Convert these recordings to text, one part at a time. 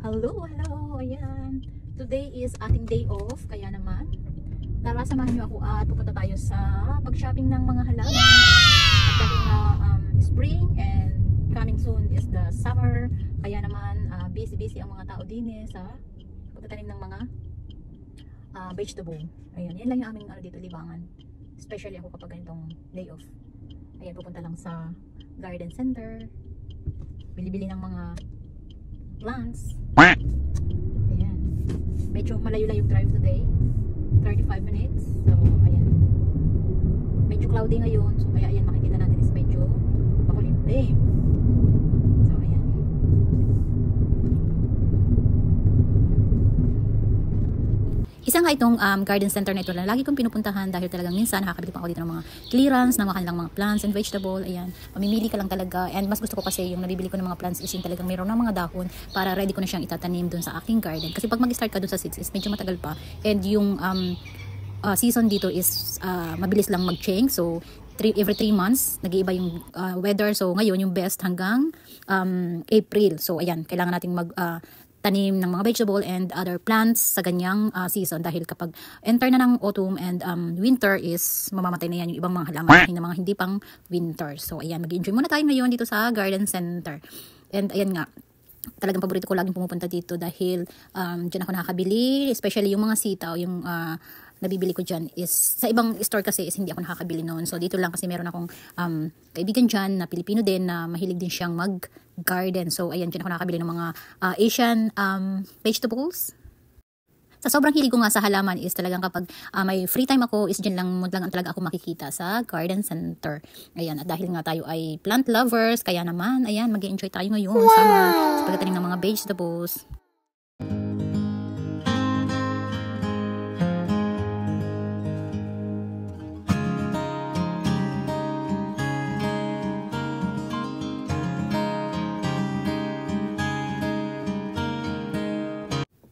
Hello, hello, ayan. Today is ating day off, kaya naman, tara samahan niyo ako at pupunta tayo sa pag-shopping ng mga halaman. At dahil na spring and coming soon is the summer, kaya naman busy-busy ang mga tao din sa pagtatanim ng mga vegetable. Ayan, yan lang yung aming dito libangan. Especially ako kapag ganitong day off. Ayan, pupunta lang sa garden center, bili-bili ng mga plants. Ayan. Medyo malayo-layo yung drive today. 35 minutes. So, ayan. Medyo cloudy ngayon. So, kaya ayan, makikita natin is medyo makulimlim. So, ayan. Isa nga itong garden center na ito na lagi kong pinupuntahan dahil talagang minsan nakakabili pa ako dito ng mga clearance ng mga kanilang mga plants and vegetable. Ayan, mamimili ka lang talaga. And mas gusto ko kasi yung nabibili ko ng mga plants is yung talagang mayroon ng mga dahon para ready ko na siyang itatanim dun sa aking garden. Kasi pag mag-start ka dun sa seeds is medyo matagal pa. And yung season dito is mabilis lang mag-change. So, every 3 months, nag-iiba yung weather. So, ngayon yung best hanggang April. So, ayan, kailangan nating tanim ng mga vegetable and other plants sa ganyang season dahil kapag enter na ng autumn and winter is mamamatay na yan yung ibang mga halaman ng mga hindi pang winter. So ayan, mag-enjoy muna tayo ngayon dito sa garden center. And ayan nga, talagang paborito ko laging pumupunta dito dahil dyan ako nakakabili, especially yung mga sitaw, yung nabibili ko dyan is, sa ibang store kasi is hindi ako nakakabili noon. So dito lang kasi meron akong kaibigan dyan na Pilipino din na mahilig din siyang mag-garden. So ayan, dyan ako nakakabili ng mga Asian vegetables. Sa sobrang hilig ko nga sa halaman is talagang kapag may free time ako is dyan lang talaga ako makikita sa garden center. Ayan, at dahil nga tayo ay plant lovers, kaya naman, ayan, mag-enjoy tayo ngayon sa pagtatanim ng mga vegetables.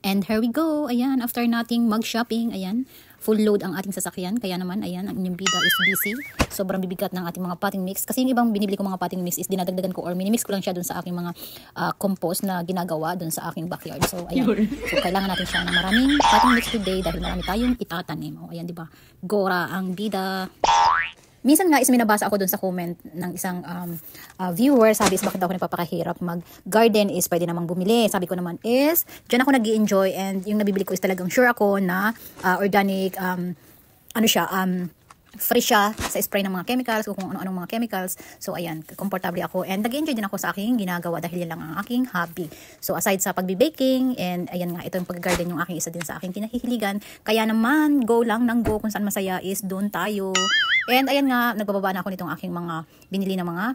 And here we go. Ayan, after nating mag-shopping, ayan, full load ang ating sasakyan. Kaya naman, ayan, ang inyong bida is busy. Sobrang bibigat ng ating mga potting mix. Kasi yung ibang binibili ko mga potting mix is dinadagdagan ko or minimix ko lang siya dun sa aking mga compost na ginagawa dun sa aking backyard. So, ayan. So, kailangan natin siya ng maraming potting mix today dahil marami tayong itatanim. O, ayan, di ba? Gora ang bida. Minsan nga is minabasa ako dun sa comment ng isang viewer, sabi is bakit ako nagpapakahirap mag-garden is pwede namang bumili. Sabi ko naman is, dyan ako nag-i-enjoy and yung nabibili ko is talagang sure ako na organic, free siya sa spray ng mga chemicals o kung ano-anong mga chemicals. So ayan, komportable ako and nag-enjoy din ako sa aking ginagawa dahil yan lang ang aking hobby. So aside sa pagbe-baking and ayan nga, ito yung pag-garden yung aking isa din sa aking kinahihiligan. Kaya naman, go lang ng go kung saan masaya is doon tayo. And ayan nga, nagbababa na ako nitong aking mga binili na mga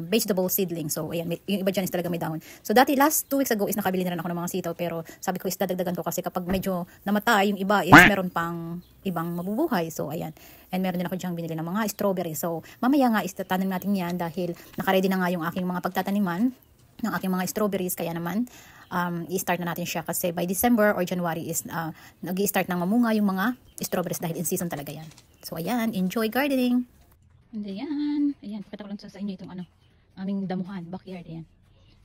vegetable seedling. So ayan, yung iba dyan is talaga may dahon. So dati last 2 weeks ago is nakabili na rin ako ng mga sitaw pero sabi ko is dadagdagan ko kasi kapag medyo namatay yung iba is meron pang ibang mabubuhay. So ayan, and meron din ako dyan binili ng mga strawberry. So mamaya nga is tatanim natin yan dahil nakaready na nga yung aking mga pagtataniman ng aking mga strawberries. Kaya naman i-start na natin siya kasi by December or January is nag-i-start nang mamunga yung mga strawberries dahil in season talaga yan. So ayan, enjoy gardening. And ayan, pakita ko lang sa inyo itong aming damuhan, backyard, ayan.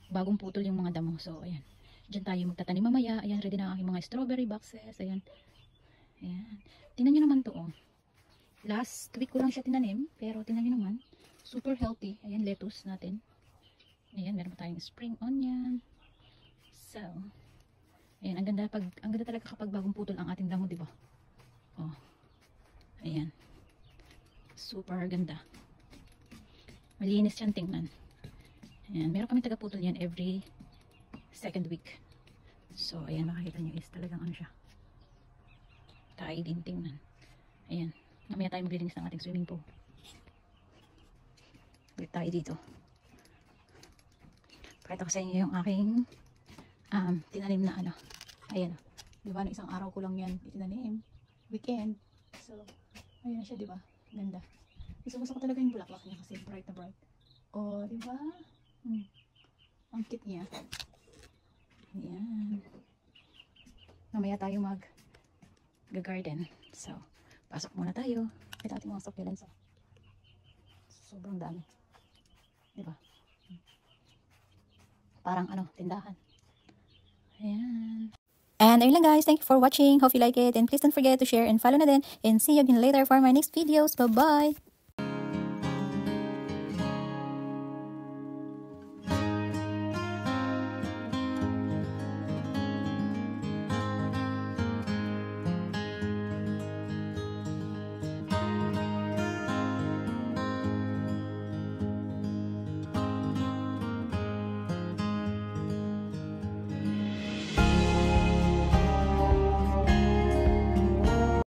Bagong putol yung mga damo. So ayan, dyan tayo magtatanim mamaya. Ayan, ready na ang aking mga strawberry boxes. Ayan, ayan. Tingnan nyo naman to, oh. Last week ko lang siya tinanim, pero tingnan nyo naman, super healthy. Ayan, lettuce natin. Ayan, meron pa tayong spring onion. So, ayan, ang ganda talaga kapag bagong putol ang ating damo, diba? Oh, ayan. Super ganda. Malinis yan tingnan. Ayan, meron kami taga-putol yan every 2nd week. So, ayan, makikita nyo is talagang ano siya. Tayo din tingnan. Ayan, mamaya tayo maglilinis ng ating swimming pool. Balik tayo dito. Pakita ko sa inyo yung aking tinanim na ayan, diba, no, isang araw ko lang yan itinanim, weekend. So, ayan na siya, diba, ganda. Gusto ko talaga yung bulaklak niya kasi bright na bright. Oh, diba, ang cute niya. Ayan, mamaya tayo mag-garden. So, pasok muna tayo. Ito ating mga succulents. Sobrang dami, diba, parang tindahan. And ayun lang guys, thank you for watching. Hope you like it. And please don't forget to share and follow na din. And see you again later for my next videos. Bye-bye!